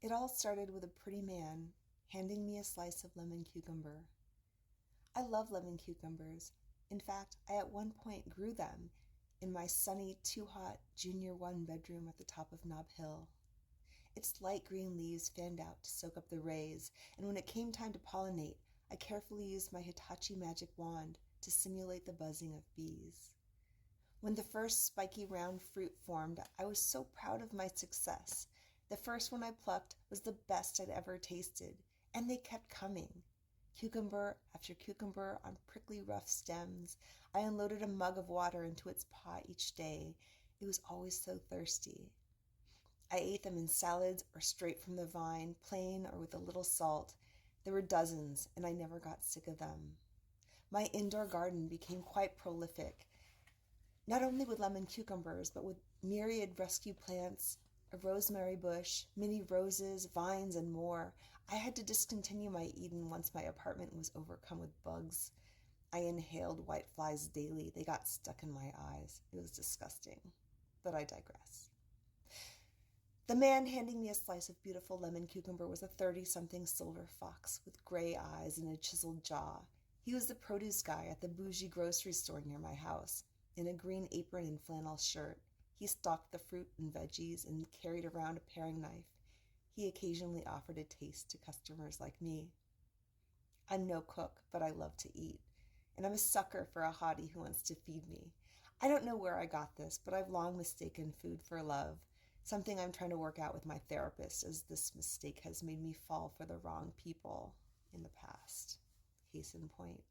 It all started with a pretty man handing me a slice of lemon cucumber. I love lemon cucumbers. In fact, I at one point grew them in my sunny, too-hot Junior 1 bedroom at the top of Nob Hill. Its light green leaves fanned out to soak up the rays, and when it came time to pollinate, I carefully used my Hitachi magic wand to simulate the buzzing of bees. When the first spiky round fruit formed, I was so proud of my success. The first one I plucked was the best I'd ever tasted, and they kept coming. Cucumber after cucumber on prickly rough stems, I unloaded a mug of water into its pot each day. It was always so thirsty. I ate them in salads or straight from the vine, plain or with a little salt. There were dozens, and I never got sick of them. My indoor garden became quite prolific, not only with lemon cucumbers, but with myriad rescue plants, a rosemary bush, mini roses, vines, and more. I had to discontinue my Eden once my apartment was overcome with bugs. I inhaled white flies daily. They got stuck in my eyes. It was disgusting. But I digress. The man handing me a slice of beautiful lemon cucumber was a 30-something silver fox with gray eyes and a chiseled jaw. He was the produce guy at the bougie grocery store near my house. In a green apron and flannel shirt, he stalked the fruit and veggies and carried around a paring knife. He occasionally offered a taste to customers like me. I'm no cook, but I love to eat, and I'm a sucker for a hottie who wants to feed me. I don't know where I got this, but I've long mistaken food for love, something I'm trying to work out with my therapist, as this mistake has made me fall for the wrong people in the past. Case in point,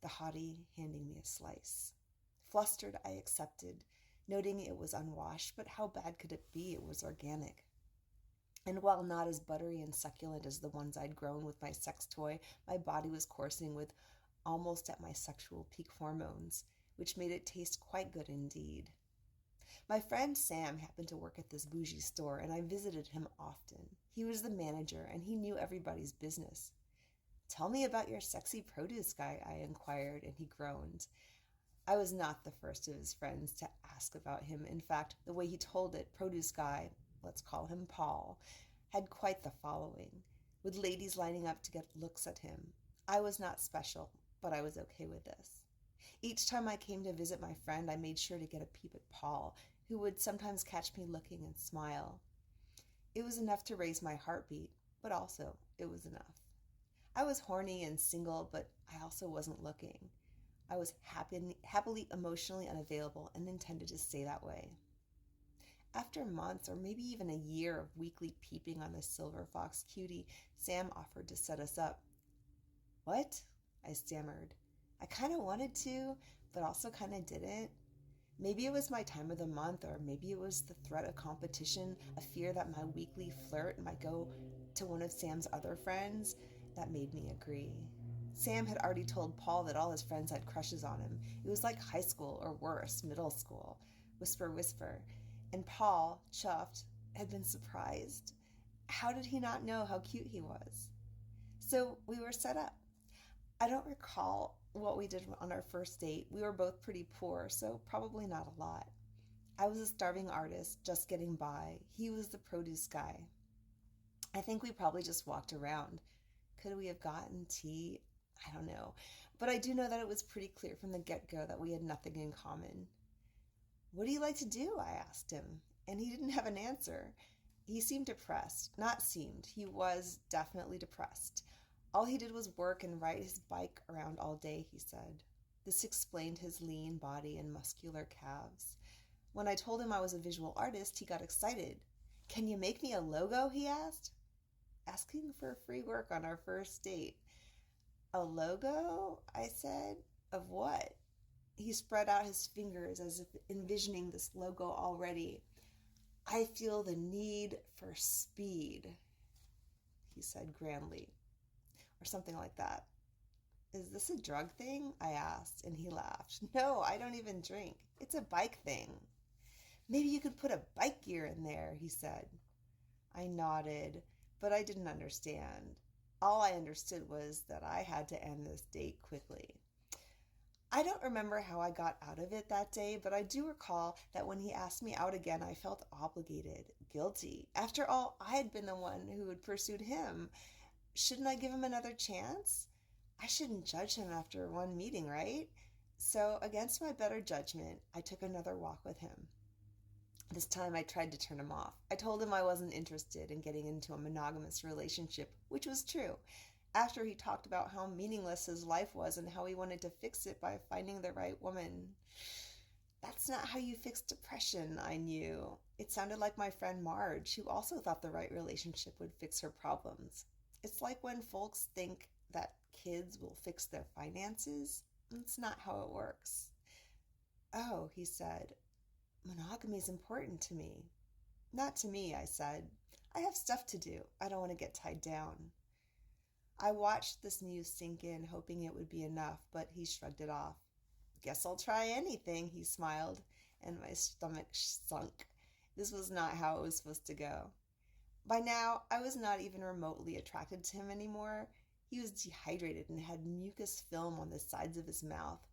the hottie handing me a slice. Flustered, I accepted, noting it was unwashed, but how bad could it be? It was organic. And while not as buttery and succulent as the ones I'd grown with my sex toy, my body was coursing with almost at my sexual peak hormones, which made it taste quite good indeed. My friend Sam happened to work at this bougie store, and I visited him often. He was the manager, and he knew everybody's business. "Tell me about your sexy produce guy," I inquired, and he groaned. I was not the first of his friends to ask about him. In fact, the way he told it, produce guy, let's call him Paul, had quite the following, with ladies lining up to get looks at him. I was not special, but I was okay with this. Each time I came to visit my friend, I made sure to get a peep at Paul, who would sometimes catch me looking and smile. It was enough to raise my heartbeat, but also it was enough. I was horny and single, but I also wasn't looking. I was happily emotionally unavailable and intended to stay that way. After months or maybe even a year of weekly peeping on the silver fox cutie, Sam offered to set us up. "What?" I stammered. I kind of wanted to, but also kind of didn't. Maybe it was my time of the month, or maybe it was the threat of competition, a fear that my weekly flirt might go to one of Sam's other friends, that made me agree. Sam had already told Paul that all his friends had crushes on him. It was like high school, or worse, middle school. Whisper, whisper. And Paul, chuffed, had been surprised. How did he not know how cute he was? So we were set up. I don't recall what we did on our first date. We were both pretty poor, so probably not a lot. I was a starving artist, just getting by. He was the produce guy. I think we probably just walked around. Could we have gotten tea? I don't know. But I do know that it was pretty clear from the get-go that we had nothing in common. "What do you like to do?" I asked him, and he didn't have an answer. He seemed depressed. Not seemed. He was definitely depressed. All he did was work and ride his bike around all day, he said. This explained his lean body and muscular calves. When I told him I was a visual artist, he got excited. "Can you make me a logo?" he asked. Asking for free work on our first date. "A logo?" I said. "Of what?" He spread out his fingers as if envisioning this logo already. "I feel the need for speed," he said grandly, or something like that. "Is this a drug thing?" I asked, and he laughed. "No, I don't even drink. It's a bike thing." "Maybe you could put a bike gear in there," he said. I nodded, but I didn't understand. All I understood was that I had to end this date quickly. I don't remember how I got out of it that day, but I do recall that when he asked me out again, I felt obligated, guilty. After all, I had been the one who had pursued him. Shouldn't I give him another chance? I shouldn't judge him after one meeting, right? So, against my better judgment, I took another walk with him. This time I tried to turn him off. I told him I wasn't interested in getting into a monogamous relationship, which was true. After he talked about how meaningless his life was and how he wanted to fix it by finding the right woman. That's not how you fix depression, I knew. It sounded like my friend Marge, who also thought the right relationship would fix her problems. It's like when folks think that kids will fix their finances. It's not how it works. Oh, he said, monogamy is important to me. Not to me, I said. I have stuff to do. I don't want to get tied down. I watched this news sink in, hoping it would be enough, but he shrugged it off. Guess I'll try anything, he smiled, and my stomach sunk. This was not how it was supposed to go. By now, I was not even remotely attracted to him anymore. He was dehydrated and had mucus film on the sides of his mouth.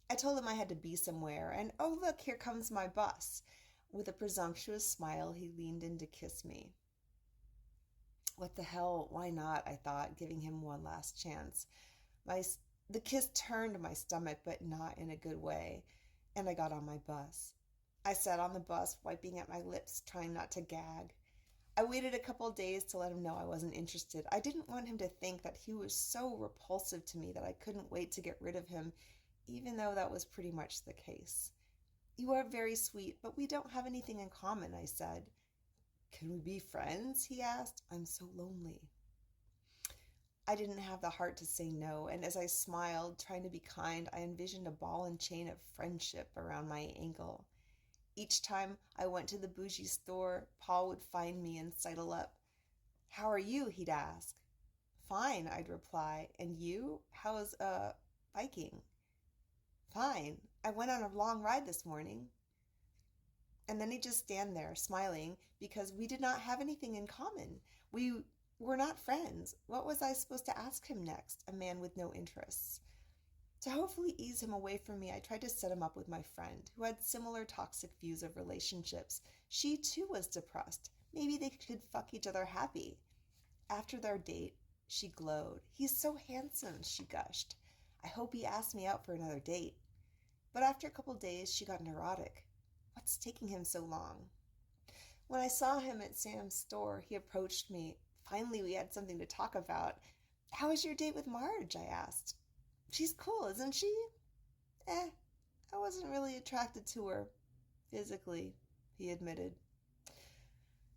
I told him I had to be somewhere, and oh look, here comes my bus. With a presumptuous smile, he leaned in to kiss me. What the hell, why not, I thought, giving him one last chance. The kiss turned my stomach, but not in a good way, and I got on my bus. I sat on the bus, wiping at my lips, trying not to gag. I waited a couple days to let him know I wasn't interested. I didn't want him to think that he was so repulsive to me that I couldn't wait to get rid of him, even though that was pretty much the case. You are very sweet, but we don't have anything in common, I said. Can we be friends? He asked. I'm so lonely. I didn't have the heart to say no, and as I smiled, trying to be kind, I envisioned a ball and chain of friendship around my ankle. Each time I went to the bougie store, Paul would find me and sidle up. How are you? He'd ask. Fine, I'd reply. And you? How's, biking? Fine. I went on a long ride this morning. And then he'd just stand there, smiling, because we did not have anything in common. We were not friends. What was I supposed to ask him next, a man with no interests? To hopefully ease him away from me, I tried to set him up with my friend, who had similar toxic views of relationships. She, too, was depressed. Maybe they could fuck each other happy. After their date, she glowed. He's so handsome, she gushed. I hope he asks me out for another date. But after a couple days, she got neurotic. What's taking him so long? When I saw him at Sam's store, he approached me. Finally, we had something to talk about. How was your date with Marge? I asked. She's cool, isn't she? I wasn't really attracted to her physically, he admitted.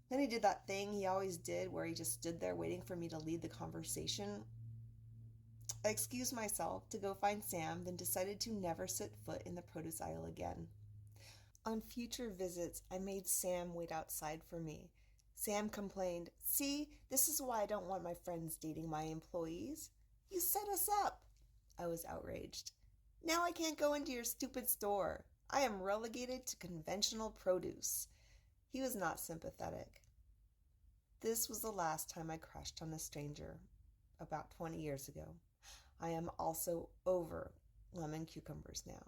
Then he did that thing he always did where he just stood there waiting for me to lead the conversation. I excused myself to go find Sam, then decided to never set foot in the produce aisle again. On future visits, I made Sam wait outside for me. Sam complained, See, this is why I don't want my friends dating my employees. You set us up. I was outraged. Now I can't go into your stupid store. I am relegated to conventional produce. He was not sympathetic. This was the last time I crushed on a stranger, about 20 years ago. I am also over lemon cucumbers now.